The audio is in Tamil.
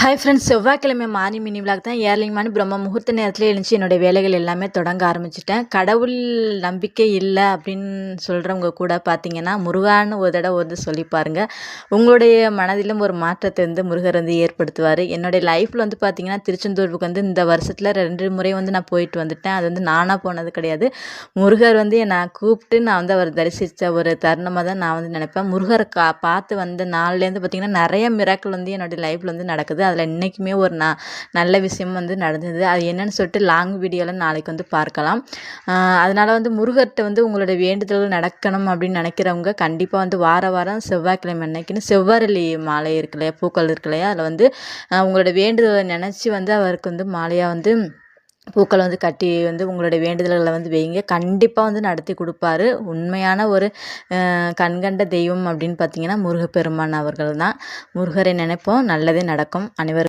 ஹாய் ஃப்ரெண்ட்ஸ், செவ்வாய்க்கிழமை மார்னிங் மினி விளாக் தான். ஏர்லிங் மார்னிங் பிரம்ம முகூர்த்த நேரத்தில் எழுந்துச்சி என்னுடைய வேலைகள் எல்லாமே தொடங்க ஆரம்பிச்சிட்டேன். கடவுள் நம்பிக்கை இல்லை அப்படின்னு சொல்கிறவங்க கூட பார்த்தீங்கன்னா, முருகான்னு ஒரு தடவை வந்து சொல்லி பாருங்கள். உங்களுடைய மனதிலும் ஒரு மாற்றத்தை வந்து முருகர் வந்து ஏற்படுத்துவார். என்னுடைய லைஃப்பில் வந்து பார்த்தீங்கன்னா, திருச்செந்தூருக்கு வந்து இந்த வருஷத்தில் 2 முறை வந்து நான் போயிட்டு வந்துட்டேன். அது வந்து நானாக போனது கிடையாது. முருகர் வந்து என்னை கூப்பிட்டு நான் வந்து அவர் தரிசித்த ஒரு தருணமாக தான் நான் வந்து நினைப்பேன். முருகரை பார்த்து வந்த நாள்லேருந்து பார்த்திங்கன்னா, நிறைய மிராக்கள் வந்து என்னுடைய லைஃப்பில் வந்து நடக்குது. அதில் இன்றைக்குமே ஒரு நல்ல விஷயம் வந்து நடந்தது. அது என்னன்னு சொல்லிட்டு லாங் வீடியோவில் நாளைக்கு வந்து பார்க்கலாம். அதனால் வந்து முருகர்கிட்ட வந்து உங்களுடைய வேண்டுதல்கள் நடக்கணும் அப்படின்னு நினைக்கிறவங்க கண்டிப்பாக வந்து வாரம் செவ்வாய்க்கிழமை அன்னைக்குன்னு செவ்வரளி மாலை இருக்கு இல்லையா, பூக்கள் இருக்கு இல்லையா, அதில் வந்து உங்களோட வேண்டுதலை நினச்சி வந்து அவருக்கு வந்து மாலையாக வந்து பூக்களை வந்து கட்டி வந்து உங்களுடைய வேண்டுதல்களை வந்து வைங்க. கண்டிப்பாக வந்து நடத்தி கொடுப்பாரு. உண்மையான ஒரு கண்கண்ட தெய்வம் அப்படின்னு பார்த்தீங்கன்னா முருகப்பெருமான் அவர்கள் தான். முருகரை நினைப்போம், நல்லதே நடக்கும். அனைவருக்கும்